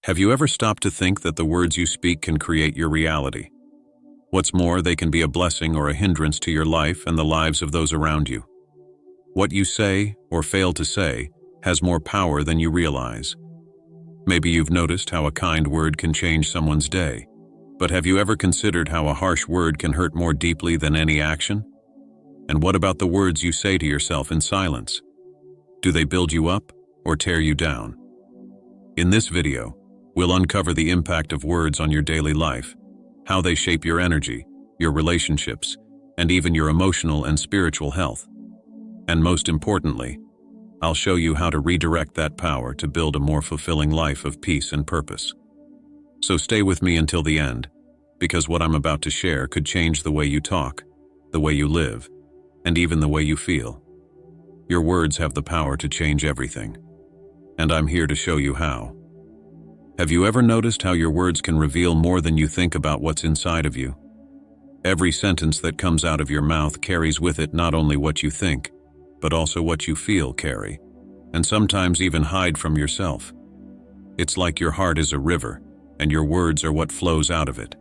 Have you ever stopped to think that the words you speak can create your reality? What's more, they can be a blessing or a hindrance to your life and the lives of those around you. What you say, or fail to say, has more power than you realize. Maybe you've noticed how a kind word can change someone's day. But have you ever considered how a harsh word can hurt more deeply than any action? And what about the words you say to yourself in silence? Do they build you up or tear you down? In this video, we'll uncover the impact of words on your daily life, how they shape your energy, your relationships, and even your emotional and spiritual health. And most importantly, I'll show you how to redirect that power to build a more fulfilling life of peace and purpose. So stay with me until the end, because what I'm about to share could change the way you talk, the way you live, and even the way you feel. Your words have the power to change everything, and I'm here to show you how. Have you ever noticed how your words can reveal more than you think about what's inside of you? Every sentence that comes out of your mouth carries with it not only what you think, but also what you feel carry, and sometimes even hide from yourself. It's like your heart is a river, and your words are what flows out of it.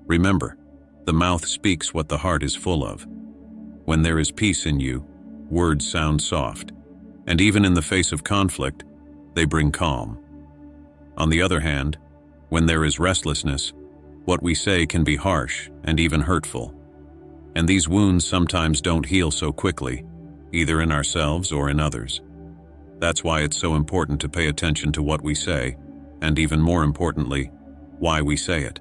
Remember, the mouth speaks what the heart is full of. When there is peace in you, words sound soft, and even in the face of conflict, they bring calm. On the other hand, when there is restlessness, what we say can be harsh and even hurtful. And these wounds sometimes don't heal so quickly, either in ourselves or in others. That's why it's so important to pay attention to what we say, and even more importantly, why we say it.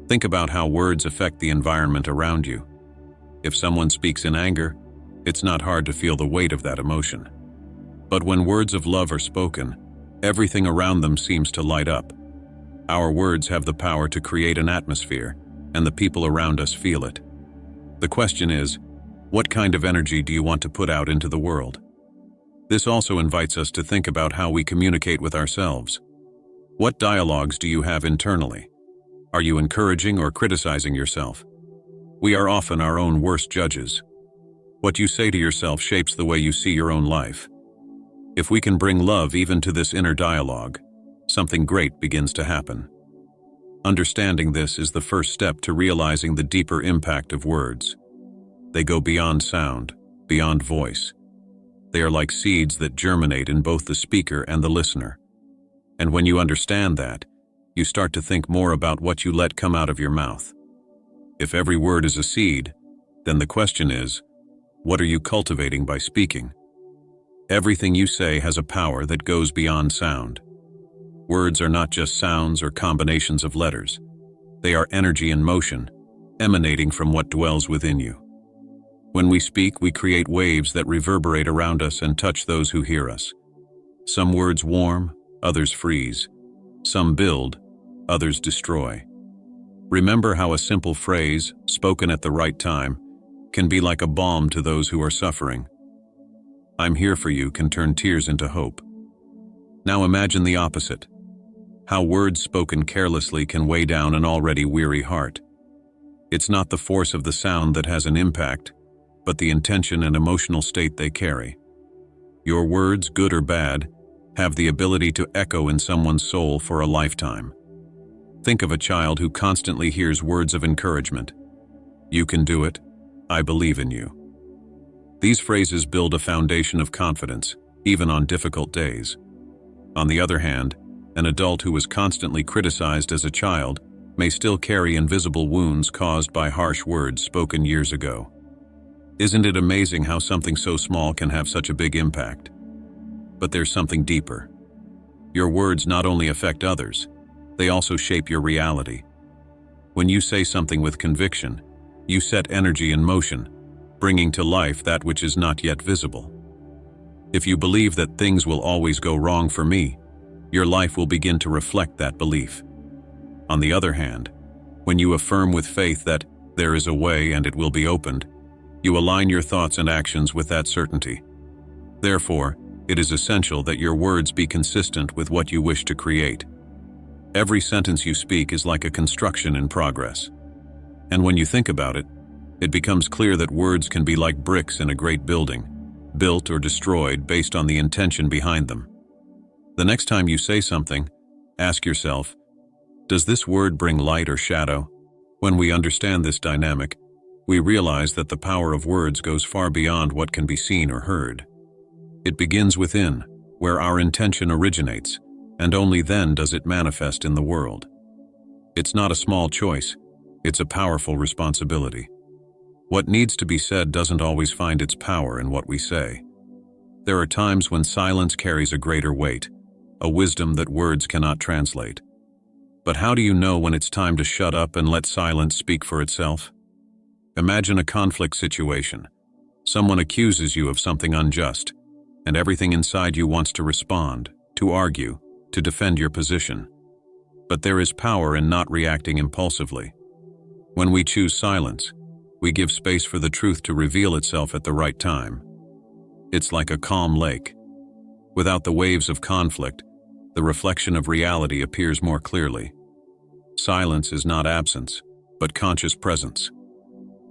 Think about how words affect the environment around you. If someone speaks in anger, it's not hard to feel the weight of that emotion. But when words of love are spoken, everything around them seems to light up. Our words have the power to create an atmosphere, and the people around us feel it. The question is, what kind of energy do you want to put out into the world? This also invites us to think about how we communicate with ourselves. What dialogues do you have internally? Are you encouraging or criticizing yourself? We are often our own worst judges. What you say to yourself shapes the way you see your own life. If we can bring love even to this inner dialogue, something great begins to happen. Understanding this is the first step to realizing the deeper impact of words. They go beyond sound, beyond voice. They are like seeds that germinate in both the speaker and the listener. And when you understand that, you start to think more about what you let come out of your mouth. If every word is a seed, then the question is, what are you cultivating by speaking? Everything you say has a power that goes beyond sound. Words are not just sounds or combinations of letters. They are energy in motion, emanating from what dwells within you. When we speak, we create waves that reverberate around us and touch those who hear us. Some words warm, others freeze. Some build, others destroy. Remember how a simple phrase, spoken at the right time, can be like a balm to those who are suffering. "I'm here for you" can turn tears into hope. Now imagine the opposite. How words spoken carelessly can weigh down an already weary heart. It's not the force of the sound that has an impact, but the intention and emotional state they carry. Your words, good or bad, have the ability to echo in someone's soul for a lifetime. Think of a child who constantly hears words of encouragement. "You can do it. I believe in you." These phrases build a foundation of confidence, even on difficult days. On the other hand, an adult who was constantly criticized as a child may still carry invisible wounds caused by harsh words spoken years ago. Isn't it amazing how something so small can have such a big impact? But there's something deeper. Your words not only affect others, they also shape your reality. When you say something with conviction, you set energy in motion, bringing to life that which is not yet visible. If you believe that things will always go wrong for me, your life will begin to reflect that belief. On the other hand, when you affirm with faith that there is a way and it will be opened, you align your thoughts and actions with that certainty. Therefore, it is essential that your words be consistent with what you wish to create. Every sentence you speak is like a construction in progress. And when you think about it, it becomes clear that words can be like bricks in a great building, built or destroyed based on the intention behind them. The next time you say something, Ask yourself, does this word bring light or shadow? When we understand this dynamic, we realize that the power of words goes far beyond what can be seen or heard. It begins within, where our intention originates, and only then does it manifest in the world. It's not a small choice, it's a powerful responsibility. What needs to be said doesn't always find its power in what we say. There are times when silence carries a greater weight, a wisdom that words cannot translate. But how do you know when it's time to shut up and let silence speak for itself? Imagine a conflict situation. Someone accuses you of something unjust, and everything inside you wants to respond, to argue, to defend your position. But there is power in not reacting impulsively. When we choose silence, we give space for the truth to reveal itself at the right time. It's like a calm lake. Without the waves of conflict, the reflection of reality appears more clearly. Silence is not absence, but conscious presence.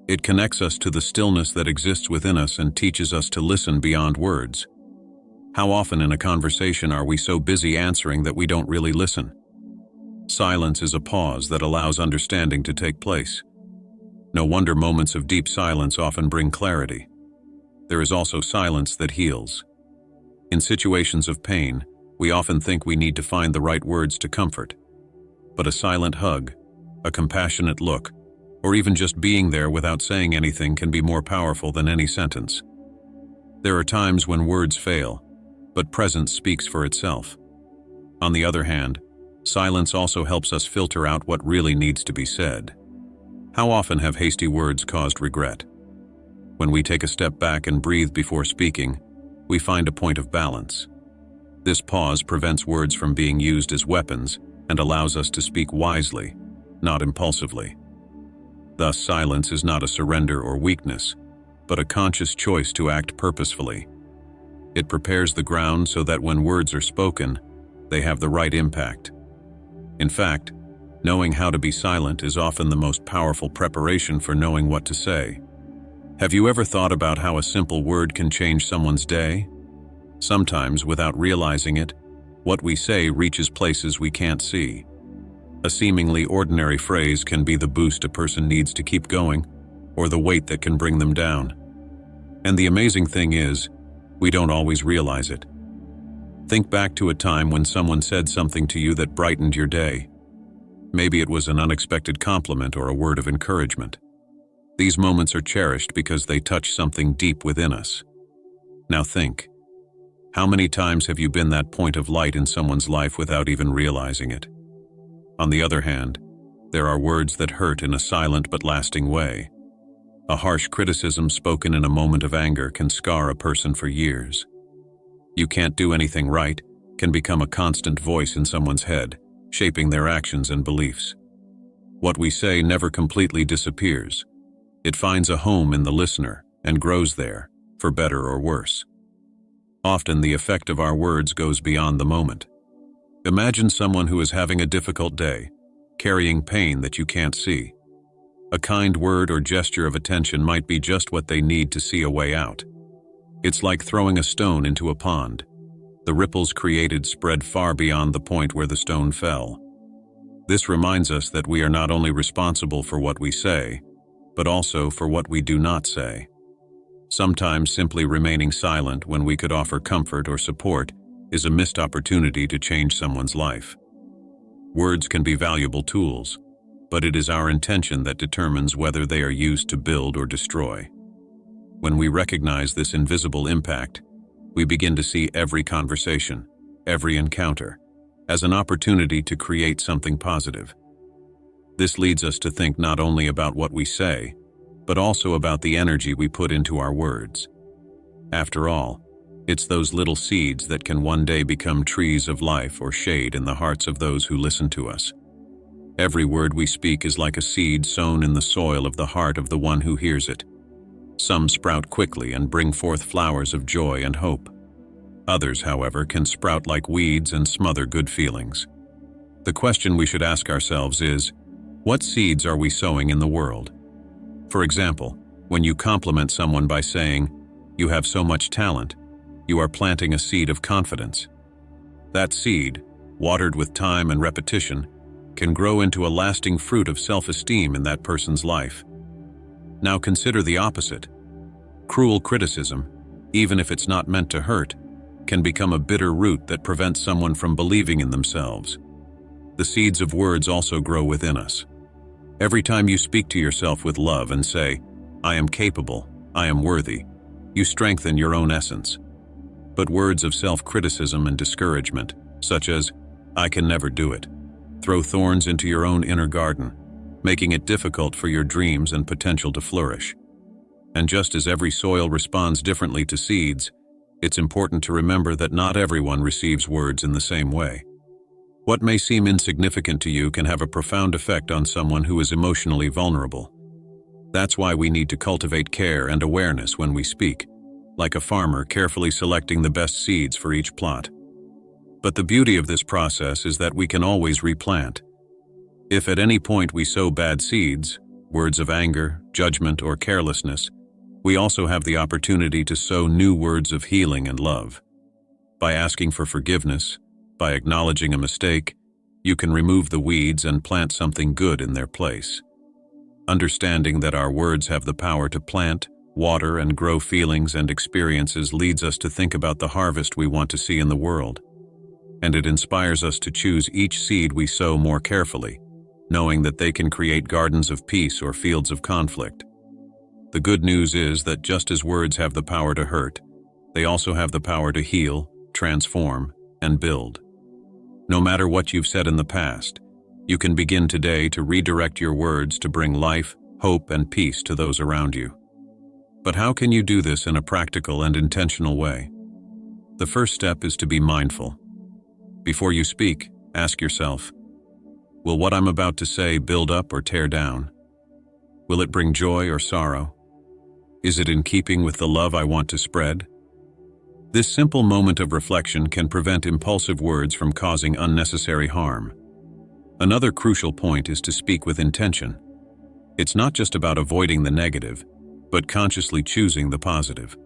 It connects us to the stillness that exists within us and teaches us to listen beyond words. How often in a conversation are we so busy answering that we don't really listen? Silence is a pause that allows understanding to take place. No wonder moments of deep silence often bring clarity. There is also silence that heals. In situations of pain, we often think we need to find the right words to comfort. But a silent hug, a compassionate look, or even just being there without saying anything can be more powerful than any sentence. There are times when words fail, but presence speaks for itself. On the other hand, silence also helps us filter out what really needs to be said. How often have hasty words caused regret? When we take a step back and breathe before speaking, we find a point of balance. This pause prevents words from being used as weapons and allows us to speak wisely, not impulsively. Thus, silence is not a surrender or weakness, but a conscious choice to act purposefully. It prepares the ground so that when words are spoken, they have the right impact. In fact, knowing how to be silent is often the most powerful preparation for knowing what to say. Have you ever thought about how a simple word can change someone's day? Sometimes, without realizing it, what we say reaches places we can't see. A seemingly ordinary phrase can be the boost a person needs to keep going, or the weight that can bring them down. And the amazing thing is, we don't always realize it. Think back to a time when someone said something to you that brightened your day. Maybe it was an unexpected compliment or a word of encouragement. These moments are cherished because they touch something deep within us. Now think. How many times have you been that point of light in someone's life without even realizing it? On the other hand, there are words that hurt in a silent but lasting way. A harsh criticism spoken in a moment of anger can scar a person for years. "You can't do anything right" can become a constant voice in someone's head, shaping their actions and beliefs. What we say never completely disappears. It finds a home in the listener and grows there, for better or worse. Often the effect of our words goes beyond the moment. Imagine someone who is having a difficult day, carrying pain that you can't see. A kind word or gesture of attention might be just what they need to see a way out. It's like throwing a stone into a pond. The ripples created spread far beyond the point where the stone fell. This reminds us that we are not only responsible for what we say, but also for what we do not say. Sometimes simply remaining silent when we could offer comfort or support is a missed opportunity to change someone's life. Words can be valuable tools, but it is our intention that determines whether they are used to build or destroy. When we recognize this invisible impact, we begin to see every conversation, every encounter, as an opportunity to create something positive. This leads us to think not only about what we say, but also about the energy we put into our words. After all, it's those little seeds that can one day become trees of life or shade in the hearts of those who listen to us. Every word we speak is like a seed sown in the soil of the heart of the one who hears it. Some sprout quickly and bring forth flowers of joy and hope. Others, however, can sprout like weeds and smother good feelings. The question we should ask ourselves is, what seeds are we sowing in the world? For example, when you compliment someone by saying, "You have so much talent," you are planting a seed of confidence. That seed, watered with time and repetition, can grow into a lasting fruit of self-esteem in that person's life. Now consider the opposite. Cruel criticism, even if it's not meant to hurt, can become a bitter root that prevents someone from believing in themselves. The seeds of words also grow within us. Every time you speak to yourself with love and say, "I am capable, I am worthy," you strengthen your own essence. But words of self-criticism and discouragement, such as, "I can never do it," throw thorns into your own inner garden, making it difficult for your dreams and potential to flourish. And just as every soil responds differently to seeds, it's important to remember that not everyone receives words in the same way. What may seem insignificant to you can have a profound effect on someone who is emotionally vulnerable. That's why we need to cultivate care and awareness when we speak, like a farmer carefully selecting the best seeds for each plot. But the beauty of this process is that we can always replant. If at any point we sow bad seeds, words of anger, judgment, or carelessness, we also have the opportunity to sow new words of healing and love. By asking for forgiveness, by acknowledging a mistake, you can remove the weeds and plant something good in their place. Understanding that our words have the power to plant, water, and grow feelings and experiences leads us to think about the harvest we want to see in the world. And it inspires us to choose each seed we sow more carefully, knowing that they can create gardens of peace or fields of conflict. The good news is that just as words have the power to hurt, they also have the power to heal, transform, and build. No matter what you've said in the past, you can begin today to redirect your words to bring life, hope, and peace to those around you. But how can you do this in a practical and intentional way? The first step is to be mindful. Before you speak, ask yourself, will what I'm about to say build up or tear down? Will it bring joy or sorrow? Is it in keeping with the love I want to spread? This simple moment of reflection can prevent impulsive words from causing unnecessary harm. Another crucial point is to speak with intention. It's not just about avoiding the negative, but consciously choosing the positive.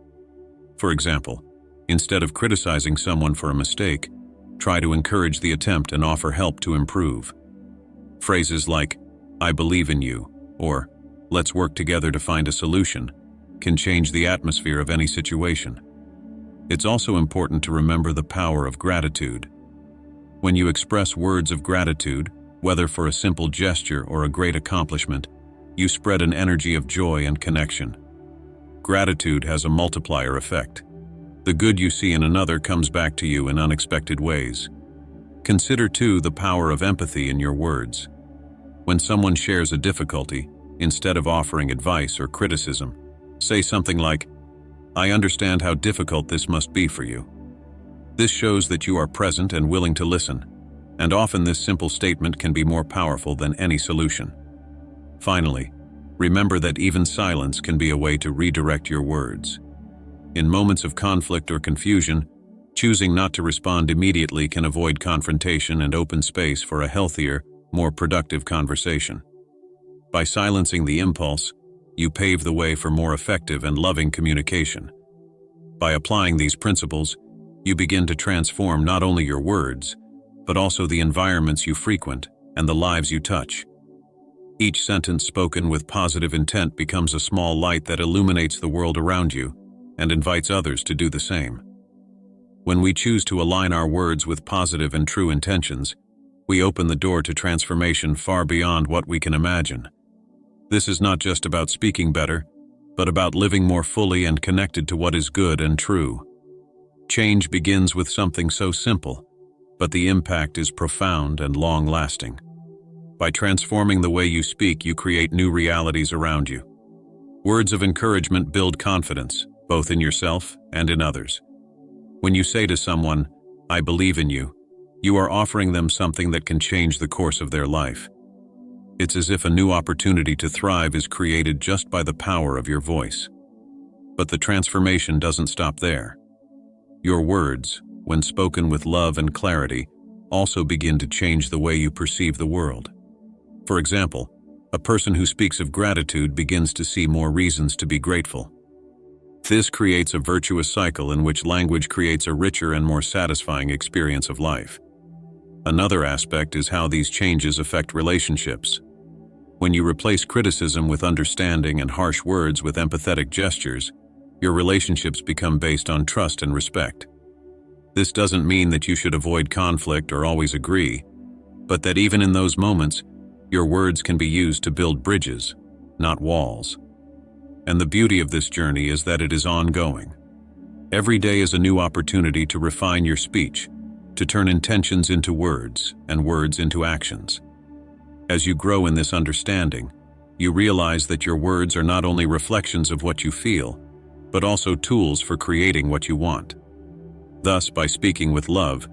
For example, instead of criticizing someone for a mistake, try to encourage the attempt and offer help to improve. Phrases like, "I believe in you," or "Let's work together to find a solution," can change the atmosphere of any situation. It's also important to remember the power of gratitude. When you express words of gratitude, whether for a simple gesture or a great accomplishment, you spread an energy of joy and connection. Gratitude has a multiplier effect. The good you see in another comes back to you in unexpected ways. Consider, too, the power of empathy in your words. When someone shares a difficulty, instead of offering advice or criticism, say something like, "I understand how difficult this must be for you." This shows that you are present and willing to listen, and often this simple statement can be more powerful than any solution. Finally, remember that even silence can be a way to redirect your words. In moments of conflict or confusion, choosing not to respond immediately can avoid confrontation and open space for a healthier, more productive conversation. By silencing the impulse, you pave the way for more effective and loving communication. By applying these principles, you begin to transform not only your words, but also the environments you frequent and the lives you touch. Each sentence spoken with positive intent becomes a small light that illuminates the world around you and invites others to do the same. When we choose to align our words with positive and true intentions, we open the door to transformation far beyond what we can imagine. This is not just about speaking better, but about living more fully and connected to what is good and true. Change begins with something so simple, but the impact is profound and long-lasting. By transforming the way you speak, you create new realities around you. Words of encouragement build confidence, both in yourself and in others. When you say to someone, "I believe in you," you are offering them something that can change the course of their life. It's as if a new opportunity to thrive is created just by the power of your voice. But the transformation doesn't stop there. Your words, when spoken with love and clarity, also begin to change the way you perceive the world. For example, a person who speaks of gratitude begins to see more reasons to be grateful. This creates a virtuous cycle in which language creates a richer and more satisfying experience of life. Another aspect is how these changes affect relationships. When you replace criticism with understanding and harsh words with empathetic gestures, your relationships become based on trust and respect. This doesn't mean that you should avoid conflict or always agree, but that even in those moments, your words can be used to build bridges, not walls. And the beauty of this journey is that it is ongoing. Every day is a new opportunity to refine your speech, to turn intentions into words and words into actions. As you grow in this understanding, you realize that your words are not only reflections of what you feel, but also tools for creating what you want. Thus, by speaking with love,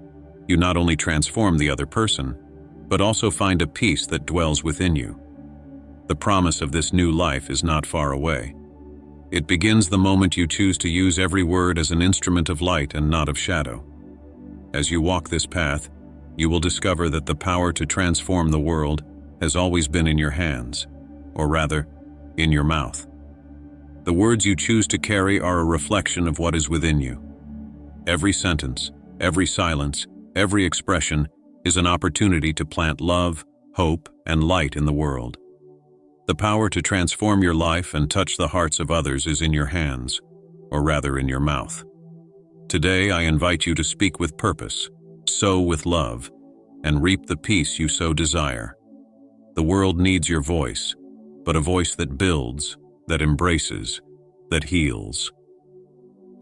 you not only transform the other person, but also find a peace that dwells within you. The promise of this new life is not far away. It begins the moment you choose to use every word as an instrument of light and not of shadow. As you walk this path, you will discover that the power to transform the world has always been in your hands, or rather, in your mouth. The words you choose to carry are a reflection of what is within you. Every sentence, every silence, every expression is an opportunity to plant love, hope, and light in the world. The power to transform your life and touch the hearts of others is in your hands, or rather in your mouth. Today, I invite you to speak with purpose, sow with love, and reap the peace you so desire. The world needs your voice, but a voice that builds, that embraces, that heals.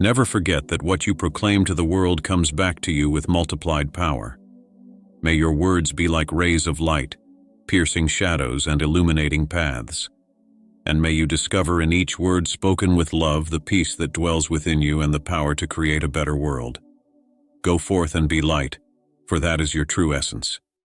Never forget that what you proclaim to the world comes back to you with multiplied power. May your words be like rays of light, piercing shadows and illuminating paths. And may you discover in each word spoken with love the peace that dwells within you and the power to create a better world. Go forth and be light, for that is your true essence.